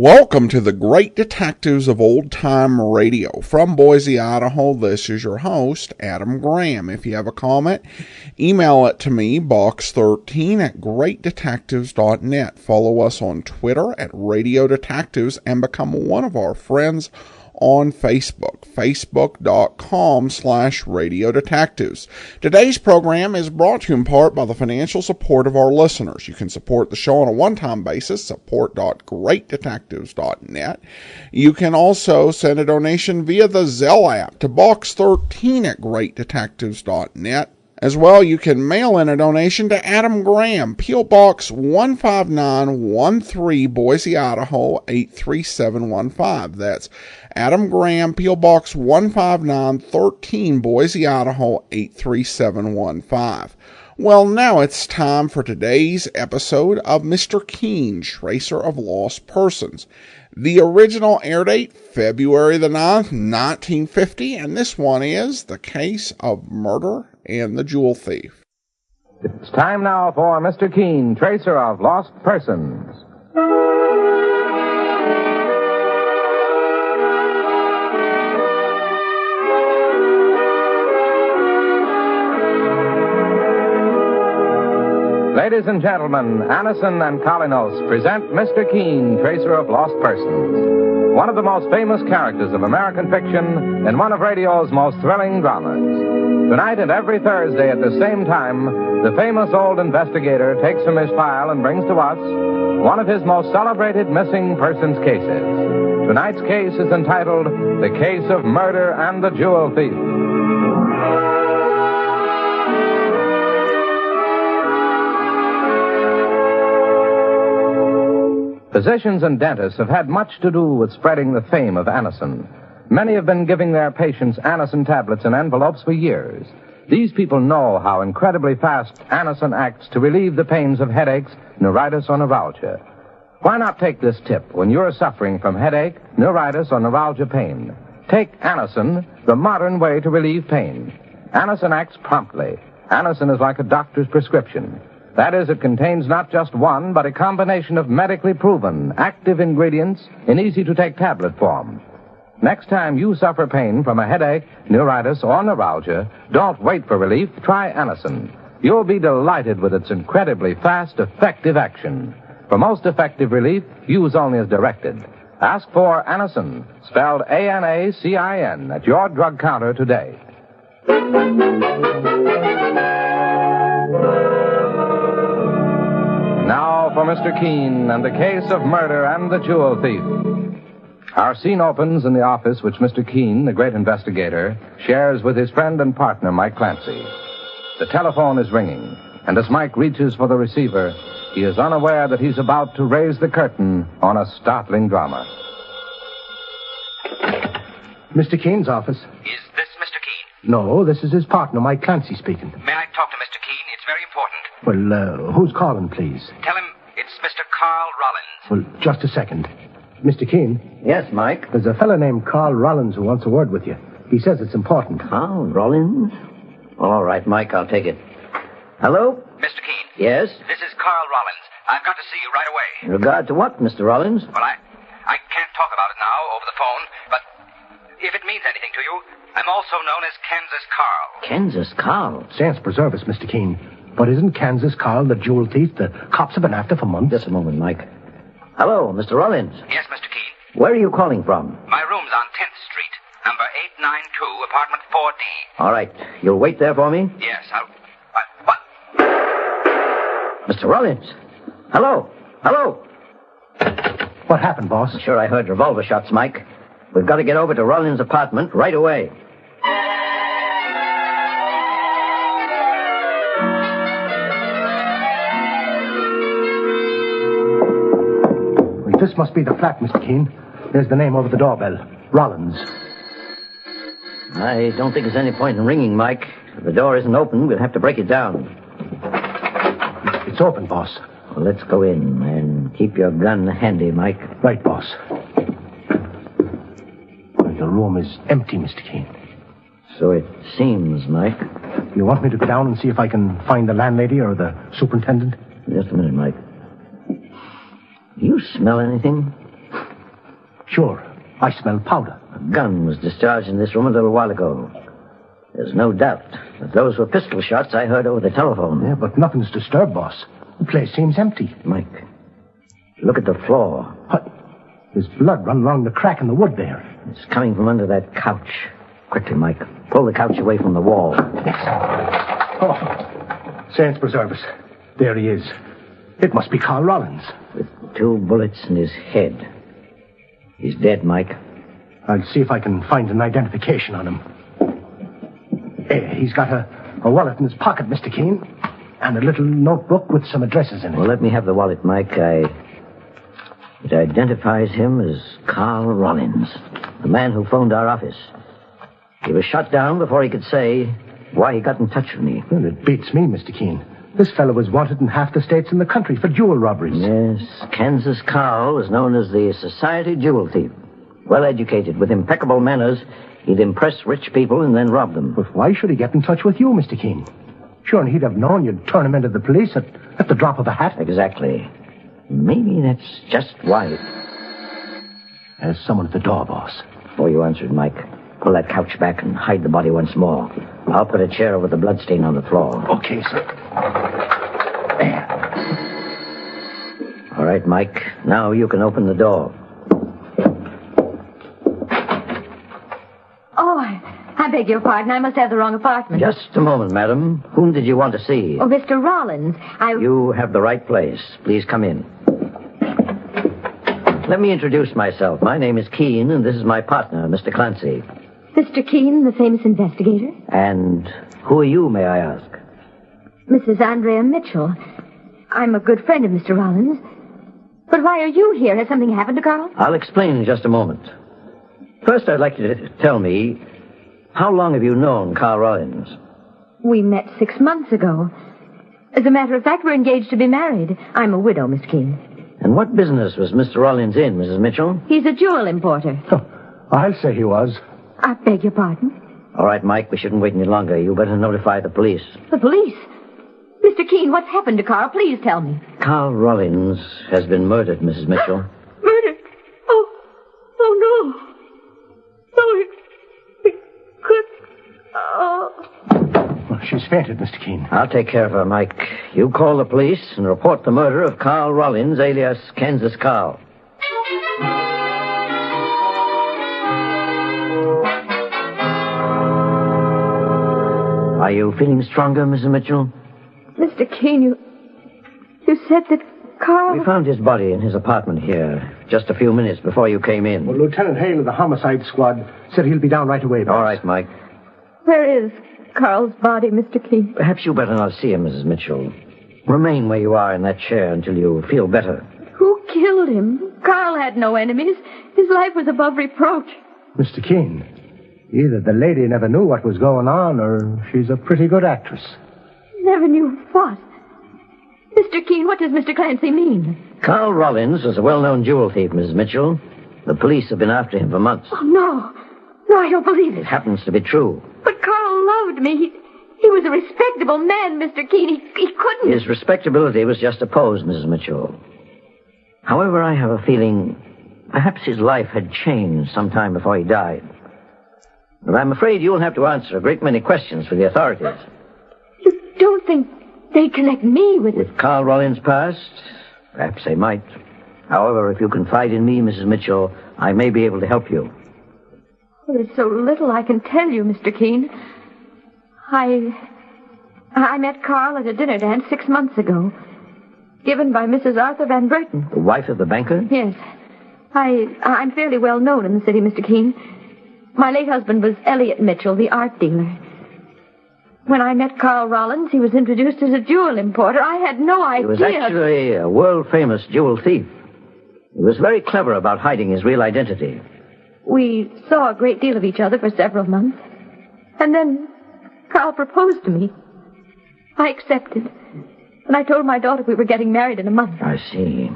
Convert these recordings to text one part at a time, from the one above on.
Welcome to the Great Detectives of Old Time Radio. From Boise, Idaho, this is your host, Adam Graham. If you have a comment, email it to me, box13@greatdetectives.net. Follow us on Twitter at Radio Detectives and become one of our friends on Facebook, facebook.com/Radio Detectives. Today's program is brought to you in part by the financial support of our listeners. You can support the show on a one-time basis, support.greatdetectives.net. You can also send a donation via the Zelle app to box13@greatdetectives.net. As well, you can mail in a donation to Adam Graham, P.O. Box 15913, Boise, Idaho 83715. That's Adam Graham, P.O. Box 15913, Boise, Idaho 83715. Well, now it's time for today's episode of Mr. Keen, Tracer of Lost Persons. The original air date, February the 9th, 1950, and this one is The Case of Murder and the Jewel Thief. It's time now for Mr. Keen, Tracer of Lost Persons. Ladies and gentlemen, Anison and Kalinos present Mr. Keen, Tracer of Lost Persons, one of the most famous characters of American fiction and one of radio's most thrilling dramas. Tonight and every Thursday at the same time, the famous old investigator takes from his file and brings to us one of his most celebrated missing persons cases. Tonight's case is entitled The Case of Murder and the Jewel Thief. Physicians and dentists have had much to do with spreading the fame of Anison. Many have been giving their patients Anison tablets in envelopes for years. These people know how incredibly fast Anison acts to relieve the pains of headaches, neuritis, or neuralgia. Why not take this tip when you're suffering from headache, neuritis, or neuralgia pain? Take Anison, the modern way to relieve pain. Anison acts promptly. Anison is like a doctor's prescription. That is, it contains not just one, but a combination of medically proven, active ingredients in easy-to-take tablet form. Next time you suffer pain from a headache, neuritis, or neuralgia, don't wait for relief. Try Anison. You'll be delighted with its incredibly fast, effective action. For most effective relief, use only as directed. Ask for Anison, spelled A-N-A-C-I-N, at your drug counter today. Now for Mr. Keen and the Case of Murder and the Jewel Thief. Our scene opens in the office which Mr. Keen, the great investigator, shares with his friend and partner, Mike Clancy. The telephone is ringing, and as Mike reaches for the receiver, he is unaware that he's about to raise the curtain on a startling drama. Mr. Keen's office. Is this Mr. Keen? No, this is his partner, Mike Clancy, speaking. May I talk to Mr. Keen? It's very important. Well, who's calling, please? Tell him it's Mr. Carl Rollins. Well, just a second. Mr. Keen? Yes, Mike? There's a fellow named Carl Rollins who wants a word with you. He says it's important. Carl Rollins? All right, Mike, I'll take it. Hello? Mr. Keen? Yes? This is Carl Rollins. I've got to see you right away. In regard to what, Mr. Rollins? Well, I can't talk about it now over the phone, but if it means anything to you, I'm also known as Kansas Carl. Kansas Carl? Saints preserve us, Mr. Keen. But isn't Kansas Carl the jewel thief the cops have been after for months? Just a moment, Mike. Hello, Mr. Rollins. Yes, Mr. Keen. Where are you calling from? My room's on 10th Street, number 892, apartment 4D. All right. You'll wait there for me? Yes, what? Mr. Rollins. Hello. Hello. What happened, boss? I'm sure I heard revolver shots, Mike. We've got to get over to Rollins' apartment right away. This must be the flat, Mr. Keen. There's the name over the doorbell. Rollins. I don't think there's any point in ringing, Mike. If the door isn't open, we'll have to break it down. It's open, boss. Well, let's go in and keep your gun handy, Mike. Right, boss. The room is empty, Mr. Keen. So it seems, Mike. You want me to go down and see if I can find the landlady or the superintendent? Just a minute, Mike. Do you smell anything? Sure. I smell powder. A gun was discharged in this room a little while ago. There's no doubt that those were pistol shots I heard over the telephone. Yeah, but nothing's disturbed, boss. The place seems empty. Mike, look at the floor. What? There's blood running along the crack in the wood there. It's coming from under that couch. Quickly, Mike. Pull the couch away from the wall. Yes. Oh, saints preserve us. There he is. It must be Carl Rollins. With 2 bullets in his head. He's dead, Mike. I'll see if I can find an identification on him. He's got a wallet in his pocket, Mr. Keene. And a little notebook with some addresses in it. Well, let me have the wallet, Mike. It identifies him as Carl Rollins, the man who phoned our office. He was shot down before he could say why he got in touch with me. Well, it beats me, Mr. Keene. This fellow was wanted in half the states in the country for jewel robberies. Yes, Kansas Carl was known as the society jewel thief. Well educated, with impeccable manners, he'd impress rich people and then rob them. But why should he get in touch with you, Mr. Keene? Sure, and he'd have known you'd turn him into the police at the drop of a hat. Exactly. Maybe that's just why. There's someone at the door, boss. Before you answered, Mike, pull that couch back and hide the body once more. I'll put a chair over the bloodstain on the floor. Okay, sir. There. All right, Mike. Now you can open the door. Oh, I beg your pardon. I must have the wrong apartment. Just a moment, madam. Whom did you want to see? Oh, Mr. Rollins. You have the right place. Please come in. Let me introduce myself. My name is Keene, and this is my partner, Mr. Clancy. Mr. Keene, the famous investigator. And who are you, may I ask? Mrs. Andrea Mitchell. I'm a good friend of Mr. Rollins. But why are you here? Has something happened to Carl? I'll explain in just a moment. First, I'd like you to tell me, how long have you known Carl Rollins? We met 6 months ago. As a matter of fact, we're engaged to be married. I'm a widow, Miss Keene. And what business was Mr. Rollins in, Mrs. Mitchell? He's a jewel importer. Oh, I'll say he was. I beg your pardon? All right, Mike, we shouldn't wait any longer. You better notify the police. The police? Mr. Keene, what's happened to Carl? Please tell me. Carl Rollins has been murdered, Mrs. Mitchell. Murdered? Oh, no. No, it could... Oh... Well, she's fainted, Mr. Keene. I'll take care of her, Mike. You call the police and report the murder of Carl Rollins, alias Kansas Carl. Are you feeling stronger, Mrs. Mitchell? Mr. Keene, you said that Carl... We found his body in his apartment here just a few minutes before you came in. Well, Lieutenant Hale of the homicide squad said he'll be down right away, boss. All right, Mike. Where is Carl's body, Mr. Keene? Perhaps you better not see him, Mrs. Mitchell. Remain where you are in that chair until you feel better. Who killed him? Carl had no enemies. His life was above reproach. Mr. Keene, either the lady never knew what was going on, or she's a pretty good actress. Never knew what? Mr. Keene, what does Mr. Clancy mean? Carl Rollins was a well-known jewel thief, Mrs. Mitchell. The police have been after him for months. Oh, no. No, I don't believe it. It happens to be true. But Carl loved me. He was a respectable man, Mr. Keene. He couldn't... His respectability was just a pose, Mrs. Mitchell. However, I have a feeling perhaps his life had changed sometime before he died. But I'm afraid you'll have to answer a great many questions for the authorities. You don't think they connect me with... With Carl Rollins' past? Perhaps they might. However, if you confide in me, Mrs. Mitchell, I may be able to help you. Well, there's so little I can tell you, Mr. Keene. I met Carl at a dinner dance 6 months ago, given by Mrs. Arthur Van Burton. The wife of the banker? Yes. I'm fairly well known in the city, Mr. Keene. My late husband was Elliot Mitchell, the art dealer. When I met Carl Rollins, he was introduced as a jewel importer. I had no idea... He was actually a world-famous jewel thief. He was very clever about hiding his real identity. We saw a great deal of each other for several months. And then Carl proposed to me. I accepted. And I told my daughter we were getting married in a month. I see.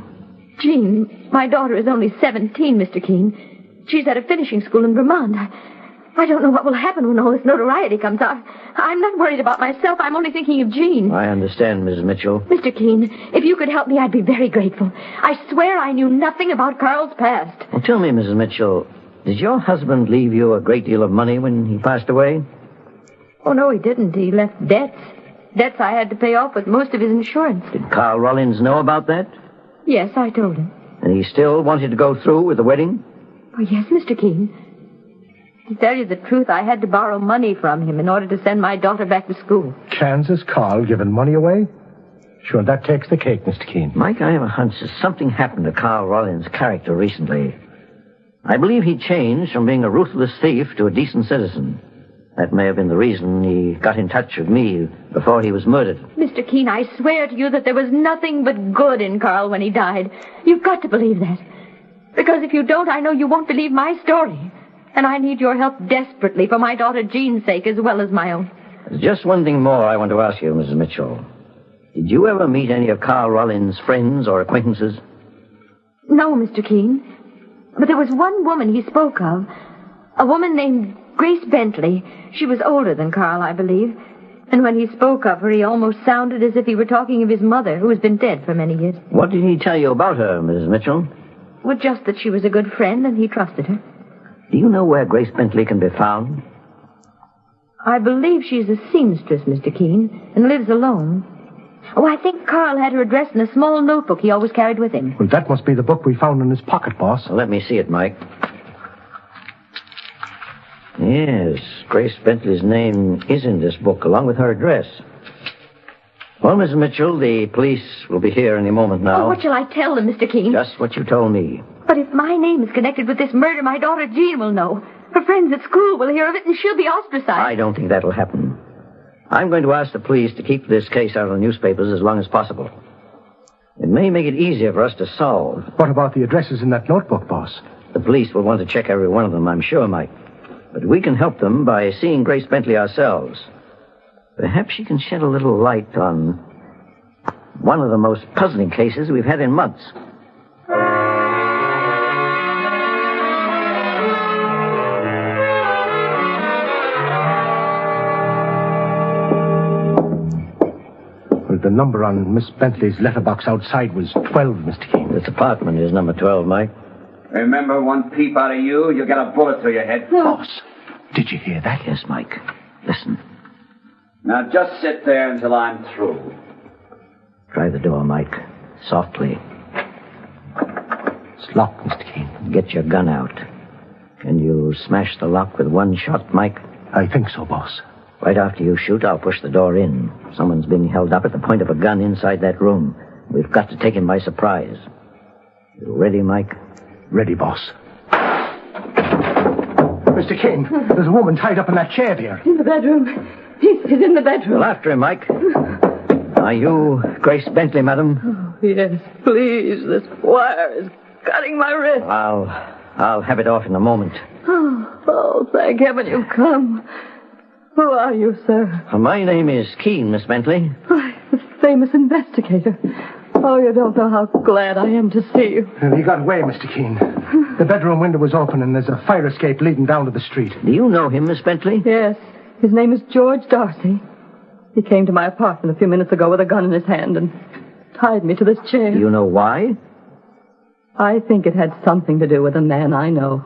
Jean, my daughter is only 17, Mr. Keene. She's at a finishing school in Vermont. I don't know what will happen when all this notoriety comes out. I'm not worried about myself. I'm only thinking of Jean. I understand, Mrs. Mitchell. Mr. Keene, if you could help me, I'd be very grateful. I swear I knew nothing about Carl's past. Well, tell me, Mrs. Mitchell, did your husband leave you a great deal of money when he passed away? Oh, no, he didn't. He left debts. Debts I had to pay off with most of his insurance. Did Carl Rollins know about that? Yes, I told him. And he still wanted to go through with the wedding? Oh, yes, Mr. Keene. To tell you the truth, I had to borrow money from him in order to send my daughter back to school. Kansas Carl giving money away? Sure, that takes the cake, Mr. Keene. Mike, I have a hunch that something happened to Carl Rollins' character recently. I believe he changed from being a ruthless thief to a decent citizen. That may have been the reason he got in touch with me before he was murdered. Mr. Keene, I swear to you that there was nothing but good in Carl when he died. You've got to believe that. Because if you don't, I know you won't believe my story. And I need your help desperately for my daughter Jean's sake as well as my own. There's just one thing more I want to ask you, Mrs. Mitchell. Did you ever meet any of Carl Rollins' friends or acquaintances? No, Mr. Keene. But there was one woman he spoke of. A woman named Grace Bentley. She was older than Carl, I believe. And when he spoke of her, he almost sounded as if he were talking of his mother, who has been dead for many years. What did he tell you about her, Mrs. Mitchell? Well, just that she was a good friend and he trusted her. Do you know where Grace Bentley can be found? I believe she's a seamstress, Mr. Keene, and lives alone. Oh, I think Carl had her address in a small notebook he always carried with him. Well, that must be the book we found in his pocket, boss. Well, let me see it, Mike. Yes, Grace Bentley's name is in this book, along with her address. Well, Mrs. Mitchell, the police will be here any moment now. Oh, what shall I tell them, Mr. Keene? Just what you told me. But if my name is connected with this murder, my daughter Jean will know. Her friends at school will hear of it, and she'll be ostracized. I don't think that'll happen. I'm going to ask the police to keep this case out of the newspapers as long as possible. It may make it easier for us to solve. What about the addresses in that notebook, boss? The police will want to check every one of them, I'm sure, Mike. But we can help them by seeing Grace Bentley ourselves. Perhaps she can shed a little light on one of the most puzzling cases we've had in months. Well, the number on Miss Bentley's letterbox outside was 12, Mr. Keene. This apartment is number 12, Mike. Remember, one peep out of you, you'll get a bullet through your head. Boss, did you hear that? Yes, Mike. Listen. Now, just sit there until I'm through. Try the door, Mike. Softly. It's locked, Mr. Keene. Get your gun out. Can you smash the lock with one shot, Mike? I think so, boss. Right after you shoot, I'll push the door in. Someone's being held up at the point of a gun inside that room. We've got to take him by surprise. You ready, Mike? Ready, boss. Mr. Keene, there's a woman tied up in that chair there. In the bedroom. He's in the bedroom. Well, after him, Mike. Are you Grace Bentley, madam? Oh, yes, please. This wire is cutting my wrist. I'll have it off in a moment. Oh, thank heaven you've come. Who are you, sir? My name is Keene, Miss Bentley. Why, the famous investigator. Oh, you don't know how glad I am to see you. And he got away, Mr. Keene. The bedroom window was open, and there's a fire escape leading down to the street. Do you know him, Miss Bentley? Yes. His name is George Darcy. He came to my apartment a few minutes ago with a gun in his hand and tied me to this chair. Do you know why? I think it had something to do with a man I know.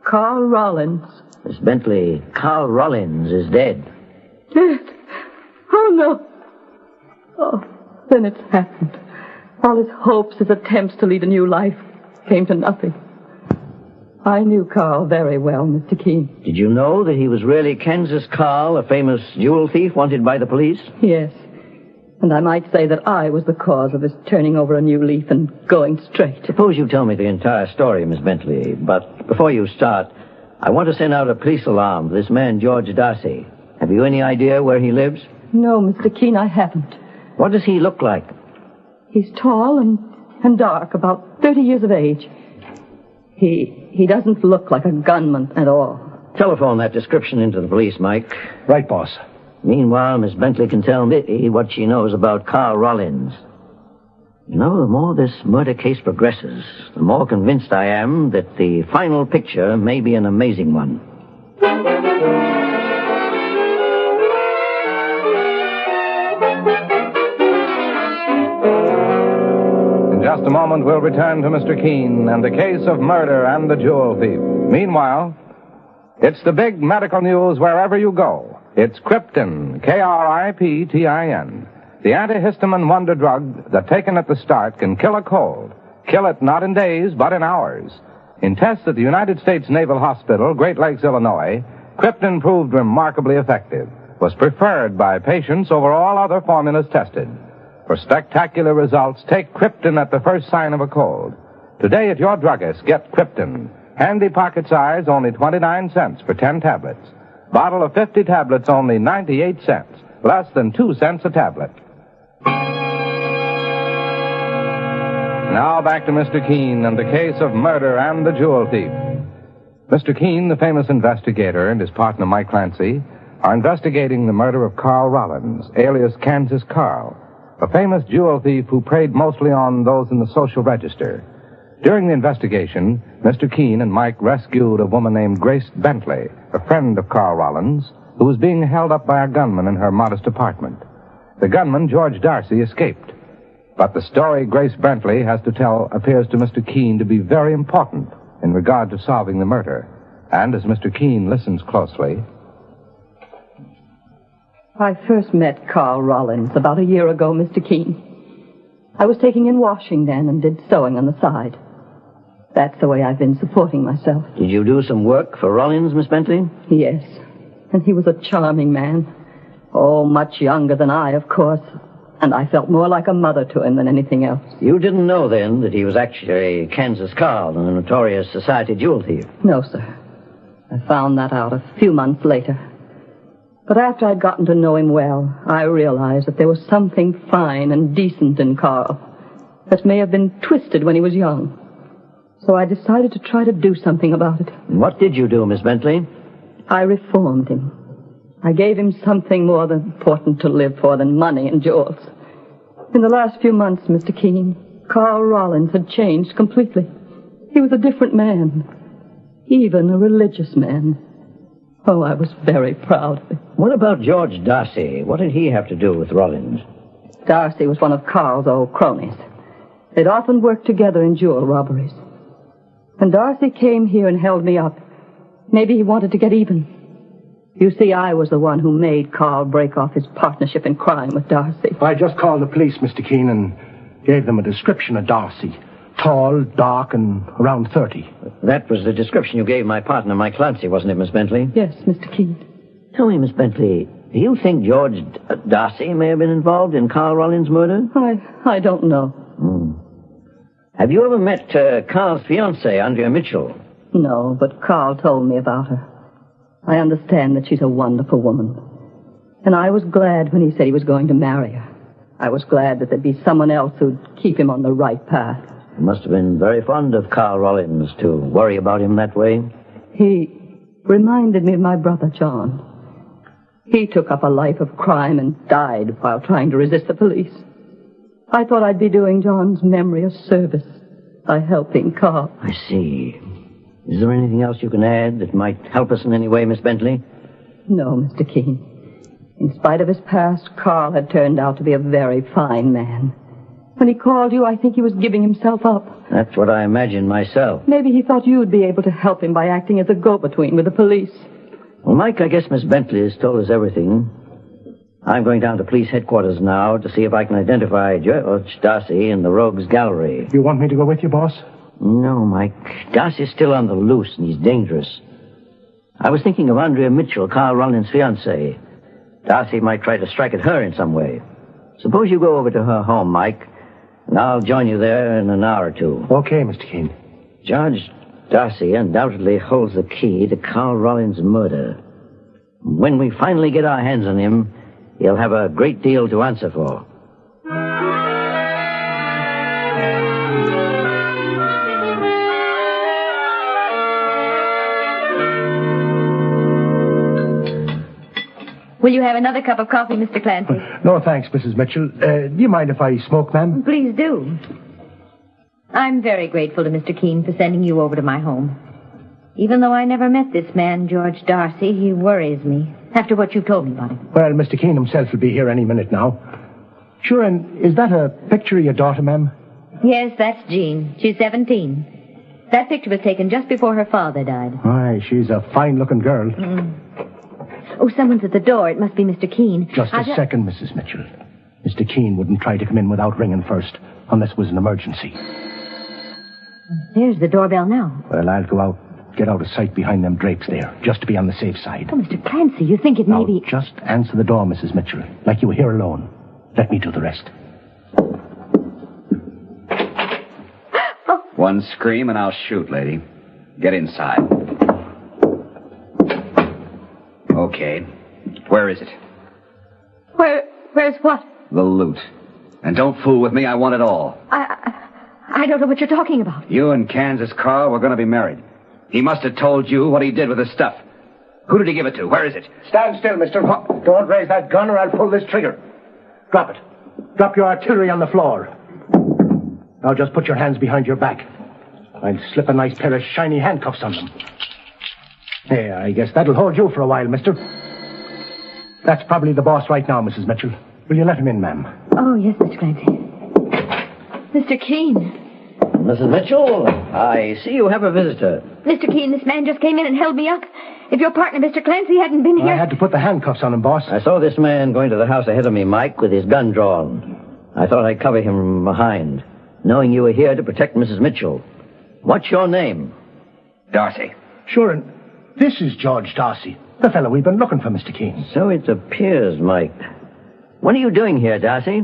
Carl Rollins. Miss Bentley, Carl Rollins is dead. Dead? Oh, no. Oh, then it's happened. All his hopes, his attempts to lead a new life came to nothing. I knew Carl very well, Mr. Keene. Did you know that he was really Kansas Carl, a famous jewel thief wanted by the police? Yes. And I might say that I was the cause of his turning over a new leaf and going straight. Suppose you tell me the entire story, Miss Bentley. But before you start, I want to send out a police alarm for this man, George Darcy. Have you any idea where he lives? No, Mr. Keene, I haven't. What does he look like? He's tall and dark, about 30 years of age. He doesn't look like a gunman at all. Telephone that description into the police, Mike. Right, boss. Meanwhile, Miss Bentley can tell me what she knows about Carl Rollins. You know, the more this murder case progresses, the more convinced I am that the final picture may be an amazing one. In just a moment, we'll return to Mr. Keene and the case of murder and the jewel thief. Meanwhile, it's the big medical news wherever you go. It's Krypton, Kriptin, the antihistamine wonder drug that, taken at the start, can kill a cold. Kill it not in days, but in hours. In tests at the United States Naval Hospital, Great Lakes, Illinois, Krypton proved remarkably effective, was preferred by patients over all other formulas tested. For spectacular results, take Krypton at the first sign of a cold. Today at your druggist, get Krypton. Handy pocket size, only 29 cents for 10 tablets. Bottle of 50 tablets, only 98 cents. Less than 2 cents a tablet. Now back to Mr. Keene and the case of murder and the jewel thief. Mr. Keene, the famous investigator, and his partner Mike Clancy are investigating the murder of Carl Rollins, alias Kansas Carl, a famous jewel thief who preyed mostly on those in the social register. During the investigation, Mr. Keene and Mike rescued a woman named Grace Bentley, a friend of Carl Rollins, who was being held up by a gunman in her modest apartment. The gunman, George Darcy, escaped. But the story Grace Bentley has to tell appears to Mr. Keene to be very important in regard to solving the murder. And as Mr. Keene listens closely... I first met Carl Rollins about a year ago, Mr. Keene. I was taking in washing then and did sewing on the side. That's the way I've been supporting myself. Did you do some work for Rollins, Miss Bentley? Yes. And he was a charming man. Oh, much younger than I, of course. And I felt more like a mother to him than anything else. You didn't know then that he was actually Kansas Carl, a notorious society jewel thief? No, sir. I found that out a few months later. But after I'd gotten to know him well, I realized that there was something fine and decent in Carl that may have been twisted when he was young. So I decided to try to do something about it. What did you do, Miss Bentley? I reformed him. I gave him something more important to live for than money and jewels. In the last few months, Mr. Keene, Carl Rollins had changed completely. He was a different man, even a religious man. Oh, I was very proud of him. What about George Darcy? What did he have to do with Rollins? Darcy was one of Carl's old cronies. They'd often worked together in jewel robberies. When Darcy came here and held me up, maybe he wanted to get even. You see, I was the one who made Carl break off his partnership in crime with Darcy. I just called the police, Mr. Keene, and gave them a description of Darcy. Tall, dark, and around 30. That was the description you gave my partner, Mike Clancy, wasn't it, Miss Bentley? Yes, Mr. Keene. Tell me, Miss Bentley, do you think George Darcy may have been involved in Carl Rollins' murder? I don't know. Have you ever met Carl's fiancée, Andrea Mitchell? No, but Carl told me about her. I understand that she's a wonderful woman. And I was glad when he said he was going to marry her. I was glad that there'd be someone else who'd keep him on the right path. You must have been very fond of Carl Rollins to worry about him that way. He reminded me of my brother, John. He took up a life of crime and died while trying to resist the police. I thought I'd be doing John's memory a service by helping Carl. I see. Is there anything else you can add that might help us in any way, Miss Bentley? No, Mr. Keene. In spite of his past, Carl had turned out to be a very fine man. When he called you, I think he was giving himself up. That's what I imagined myself. Maybe he thought you'd be able to help him by acting as a go-between with the police. Well, Mike, I guess Miss Bentley has told us everything. I'm going down to police headquarters now to see if I can identify George Darcy in the Rogues Gallery. You want me to go with you, boss? No, Mike. Darcy's still on the loose, and he's dangerous. I was thinking of Andrea Mitchell, Carl Rollins' fiancée. Darcy might try to strike at her in some way. Suppose you go over to her home, Mike, and I'll join you there in an hour or two. Okay, Mr. Keene. George Darcy undoubtedly holds the key to Carl Rollins' murder. When we finally get our hands on him, he'll have a great deal to answer for. Will you have another cup of coffee, Mr. Clancy? No, thanks, Mrs. Mitchell. Do you mind if I smoke, ma'am? Please do. I'm very grateful to Mr. Keene for sending you over to my home. Even though I never met this man, George Darcy, he worries me. After what you told me about him. Well, Mr. Keene himself will be here any minute now. Sure, and is that a picture of your daughter, ma'am? Yes, that's Jean. She's 17. That picture was taken just before her father died. Aye, she's a fine-looking girl. Oh, someone's at the door. It must be Mr. Keene. Just a second, Mrs. Mitchell. Mr. Keene wouldn't try to come in without ringing first, unless it was an emergency. There's the doorbell now. Well, I'll go out, get out of sight behind them drapes there, just to be on the safe side. Oh, Mr. Clancy, you think it may be... Now, just answer the door, Mrs. Mitchell, like you were here alone. Let me do the rest. One scream and I'll shoot, lady. Get inside. Okay. Where is it? Where's what? The loot. And don't fool with me, I want it all. I don't know what you're talking about. You and Kansas Carl were going to be married. He must have told you what he did with his stuff. Who did he give it to? Where is it? Stand still, mister. Don't raise that gun or I'll pull this trigger. Drop it. Drop your artillery on the floor. Now just put your hands behind your back. I'll slip a nice pair of shiny handcuffs on them. There, I guess that'll hold you for a while, mister. That's probably the boss right now, Mrs. Mitchell. Will you let him in, ma'am? Oh, yes, Mr. Clancy. Mr. Keene. Mrs. Mitchell, I see you have a visitor. Mr. Keene, this man just came in and held me up. If your partner, Mr. Clancy, hadn't been here... I had to put the handcuffs on him, boss. I saw this man going to the house ahead of me, Mike, with his gun drawn. I thought I'd cover him from behind, knowing you were here to protect Mrs. Mitchell. What's your name? Darcy. Sure, and this is George Darcy, the fellow we've been looking for, Mr. Keene. So it appears, Mike. What are you doing here, Darcy?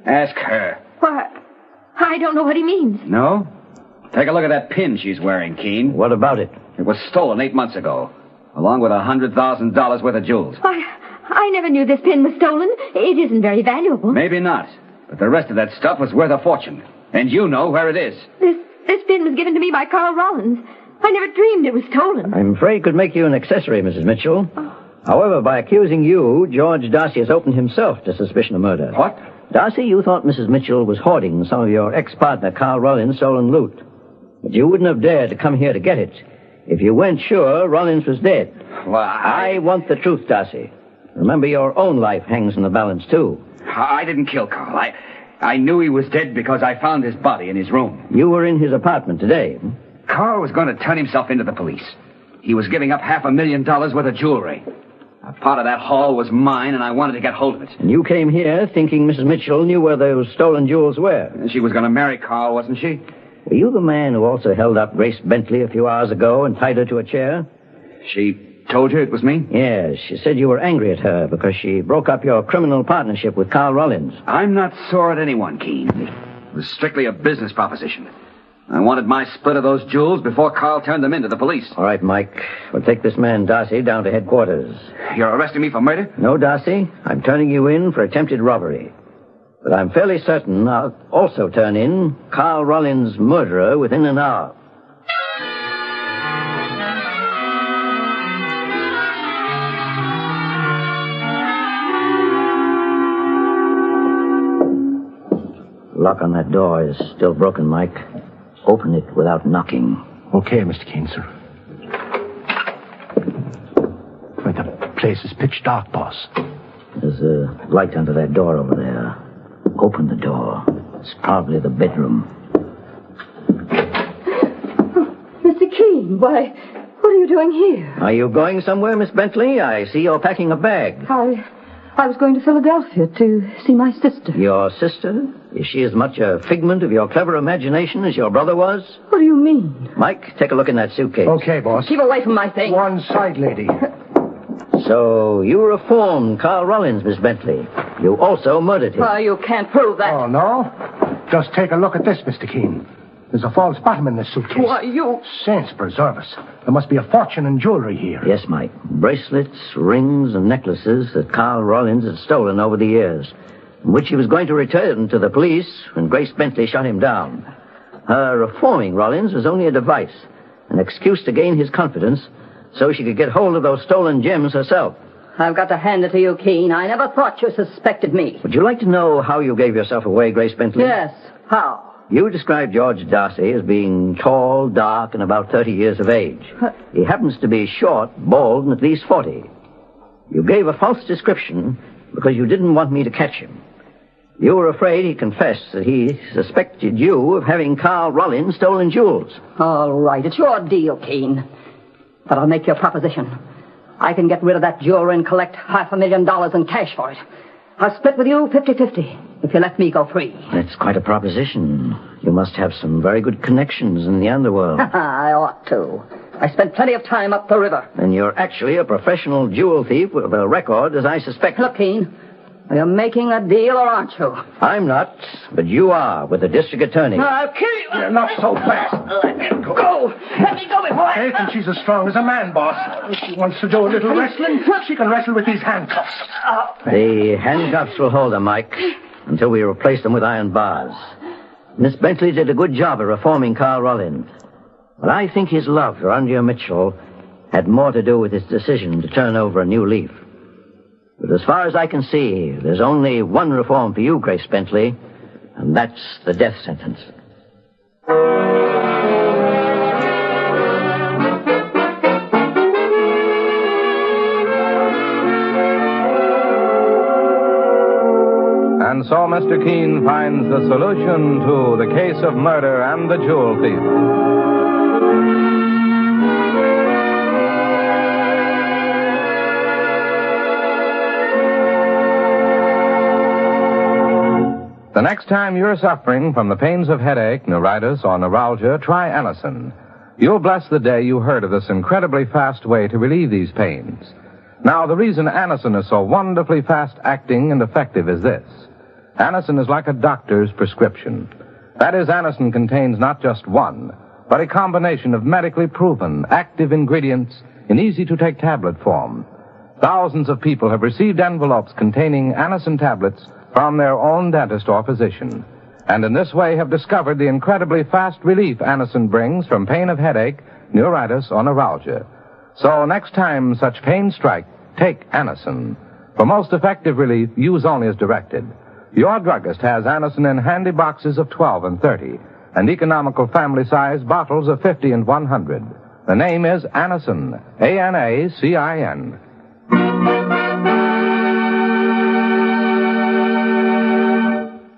Ask her. Why, I don't know what he means. No? Take a look at that pin she's wearing, Keene. What about it? It was stolen 8 months ago, along with $100,000 worth of jewels. I never knew this pin was stolen. It isn't very valuable. Maybe not, but the rest of that stuff was worth a fortune. And you know where it is. This pin was given to me by Carl Rollins. I never dreamed it was stolen. I'm afraid it could make you an accessory, Mrs. Mitchell. However, by accusing you, George Darcy has opened himself to suspicion of murder. What? Darcy, you thought Mrs. Mitchell was hoarding some of your ex-partner Carl Rollins' stolen loot. But you wouldn't have dared to come here to get it if you weren't sure Rollins was dead. Well, I want the truth, Darcy. Remember, your own life hangs in the balance, too. I didn't kill Carl. I knew he was dead because I found his body in his room. You were in his apartment today. Carl was going to turn himself into the police. He was giving up $500,000 worth of jewelry. A part of that haul was mine, and I wanted to get hold of it. And you came here thinking Mrs. Mitchell knew where those stolen jewels were. She was going to marry Carl, wasn't she? Were you the man who also held up Grace Bentley a few hours ago and tied her to a chair? She told you it was me? Yes, she said you were angry at her because she broke up your criminal partnership with Carl Rollins. I'm not sore at anyone, Keene. It was strictly a business proposition. I wanted my split of those jewels before Carl turned them into the police. All right, Mike. We'll take this man, Darcy, down to headquarters. You're arresting me for murder? No, Darcy. I'm turning you in for attempted robbery. But I'm fairly certain I'll also turn in Carl Rollins' murderer within an hour. The lock on that door is still broken, Mike. Open it without knocking. Okay, Mr. Keene, sir. Wait, the place is pitch dark, boss. There's a light under that door over there. Open the door. It's probably the bedroom. Mr. Keene, why, what are you doing here? Are you going somewhere, Miss Bentley? I see you're packing a bag. I was going to Philadelphia to see my sister. Your sister? Is she as much a figment of your clever imagination as your brother was? What do you mean? Mike, take a look in that suitcase. Okay, boss. Keep away from my things. One side, lady. So you reformed Carl Rollins, Miss Bentley. You also murdered him. Why, you can't prove that. Oh, no? Just take a look at this, Mr. Keene. There's a false bottom in this suitcase. Why, you... Saints preserve us. There must be a fortune in jewelry here. Yes, Mike. Bracelets, rings, and necklaces that Carl Rollins had stolen over the years, which he was going to return to the police when Grace Bentley shot him down. Her reforming Rollins was only a device, an excuse to gain his confidence so she could get hold of those stolen gems herself. I've got to hand it to you, Keene. I never thought you suspected me. Would you like to know how you gave yourself away, Grace Bentley? Yes. How? You described George Darcy as being tall, dark, and about 30 years of age. He happens to be short, bald, and at least 40. You gave a false description because you didn't want me to catch him. You were afraid he confessed that he suspected you of having Carl Rollins stolen jewels. All right, it's your deal, Keene. But I'll make you a proposition. I can get rid of that jewelry and collect $500,000 in cash for it. I'll split with you 50-50 if you let me go free. That's quite a proposition. You must have some very good connections in the underworld. I ought to. I spent plenty of time up the river. And you're actually a professional jewel thief with a record, as I suspect. Look, Keene, are you making a deal or aren't you? I'm not, but you are, with the district attorney. I'll kill you. You're not so fast. Let me go. Let me go before I think she's as strong as a man, boss. If she wants to do a little wrestling, she can wrestle with these handcuffs. The handcuffs will hold her, Mike, until we replace them with iron bars. Miss Bentley did a good job of reforming Carl Rollins. But I think his love for Andrea Mitchell had more to do with his decision to turn over a new leaf. But as far as I can see, there's only one reform for you, Grace Bentley, and that's the death sentence. And so Mr. Keene finds the solution to the case of murder and the jewel thief. The next time you're suffering from the pains of headache, neuritis, or neuralgia, try Anacin. You'll bless the day you heard of this incredibly fast way to relieve these pains. Now, the reason Anacin is so wonderfully fast-acting and effective is this. Anacin is like a doctor's prescription. That is, Anacin contains not just one, but a combination of medically proven, active ingredients in easy-to-take tablet form. Thousands of people have received envelopes containing Anacin tablets from their own dentist or physician, and in this way have discovered the incredibly fast relief Anacin brings from pain of headache, neuritis, or neuralgia. So next time such pains strike, take Anacin. For most effective relief, use only as directed. Your druggist has Anacin in handy boxes of 12 and 30, and economical family-size bottles of 50 and 100. The name is Anacin, A-N-A-C-I-N.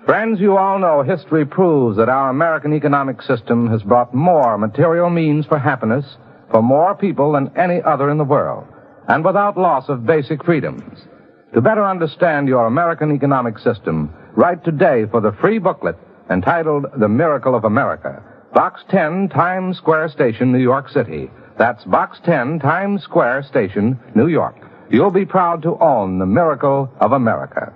Friends, you all know history proves that our American economic system has brought more material means for happiness for more people than any other in the world, and without loss of basic freedoms. To better understand your American economic system, write today for the free booklet entitled The Miracle of America, Box 10, Times Square Station, New York City. That's Box 10, Times Square Station, New York. You'll be proud to own The Miracle of America.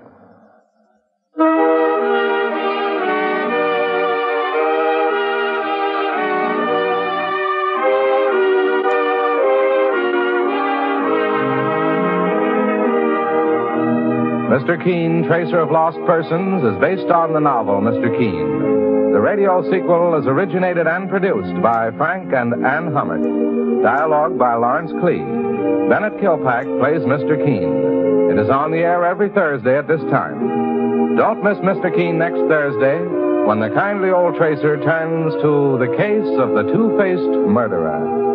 Mr. Keene, Tracer of Lost Persons, is based on the novel Mr. Keene. The radio sequel is originated and produced by Frank and Ann Hummert. Dialogue by Lawrence Clee. Bennett Kilpack plays Mr. Keene. It is on the air every Thursday at this time. Don't miss Mr. Keene next Thursday when the kindly old Tracer turns to the case of the two-faced murderer.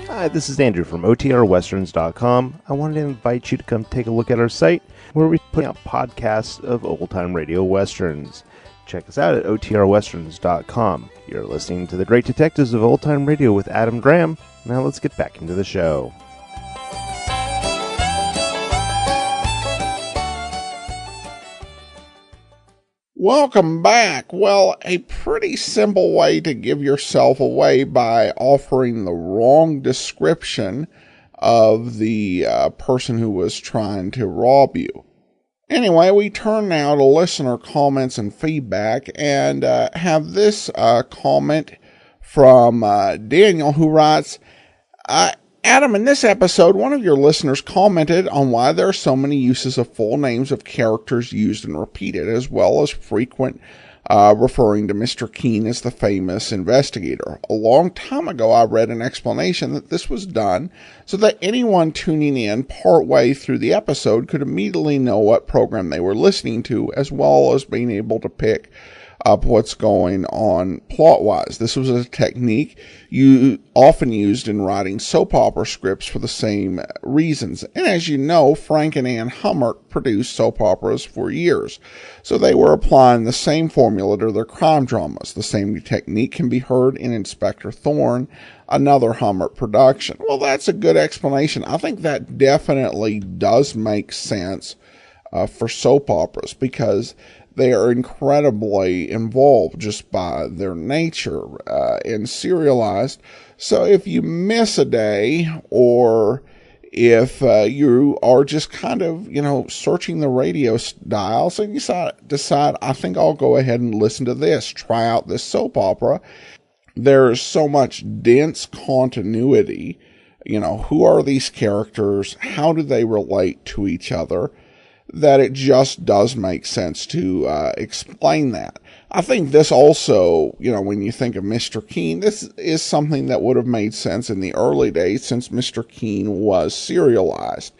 Hi, this is Andrew from OTRWesterns.com. I wanted to invite you to come take a look at our site where we put out podcasts of old-time radio westerns. Check us out at OTRWesterns.com. You're listening to The Great Detectives of Old-Time Radio with Adam Graham. Now let's get back into the show. Welcome back. Well, a pretty simple way to give yourself away by offering the wrong description of the person who was trying to rob you. Anyway, we turn now to listener comments and feedback, and have this comment from Daniel, who writes, Adam, in this episode, one of your listeners commented on why there are so many uses of full names of characters used and repeated, as well as frequent referring to Mr. Keene as the famous investigator. A long time ago, I read an explanation that this was done so that anyone tuning in partway through the episode could immediately know what program they were listening to, as well as being able to pick up what's going on plot-wise. This was a technique you often used in writing soap opera scripts for the same reasons. And as you know, Frank and Ann Hummert produced soap operas for years, so they were applying the same formula to their crime dramas. The same technique can be heard in Inspector Thorne, another Hummert production. Well, that's a good explanation. I think that definitely does make sense for soap operas, because they are incredibly involved just by their nature and serialized. So if you miss a day, or if you are just kind of, searching the radio dials and you decide, I think I'll go ahead and listen to this, try out this soap opera, there's so much dense continuity. Who are these characters? How do they relate to each other? That it just does make sense to explain that. I think this also, when you think of Mr. Keene, this is something that would have made sense in the early days, since Mr. Keene was serialized.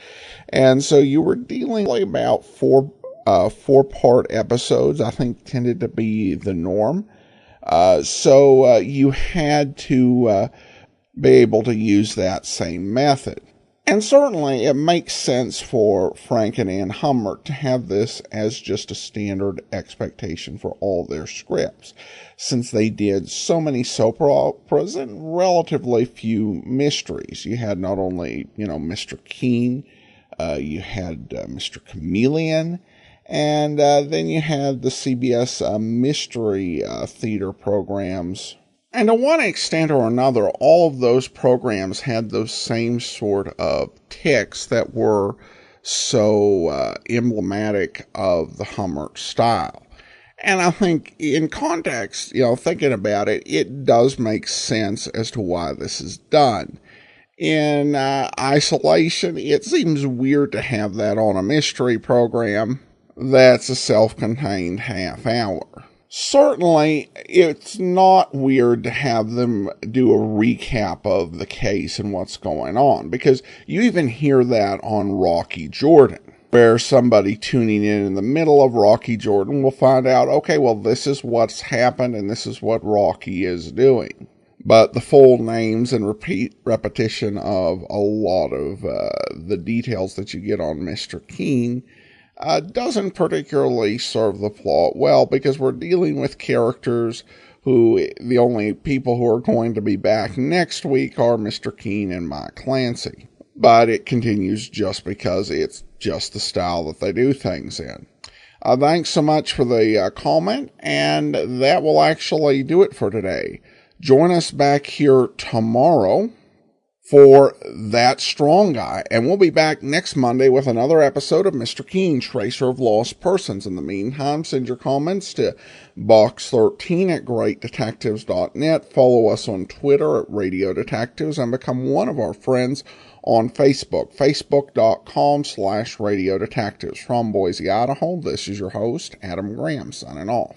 And so you were dealing with about four-part episodes, I think tended to be the norm. So you had to be able to use that same method. And certainly it makes sense for Frank and Ann Hummert to have this as just a standard expectation for all their scripts, since they did so many soap operas and relatively few mysteries. You had not only, Mr. Keene, you had Mr. Chameleon, and then you had the CBS mystery theater programs. And to one extent or another, all of those programs had those same sort of tics that were so emblematic of the Hummert style. And I think in context, thinking about it, it does make sense as to why this is done. In isolation, it seems weird to have that on a mystery program that's a self-contained half hour. Certainly, it's not weird to have them do a recap of the case and what's going on, because you even hear that on Rocky Jordan, where somebody tuning in the middle of Rocky Jordan will find out, okay, well, this is what's happened and this is what Rocky is doing. But the full names and repetition of a lot of the details that you get on Mr. Keene doesn't particularly serve the plot well, because we're dealing with characters who the only people who are going to be back next week are Mr. Keene and Mike Clancy. But it continues just because it's just the style that they do things in. Thanks so much for the comment, and that will actually do it for today. Join us back here tomorrow for That Strong Guy, and we'll be back next Monday with another episode of Mr. Keene, Tracer of Lost Persons. In the meantime, send your comments to box13@greatdetectives.net. Follow us on Twitter at Radio Detectives, and become one of our friends on Facebook, facebook.com/Radio Detectives. From Boise, Idaho, this is your host, Adam Graham, signing off.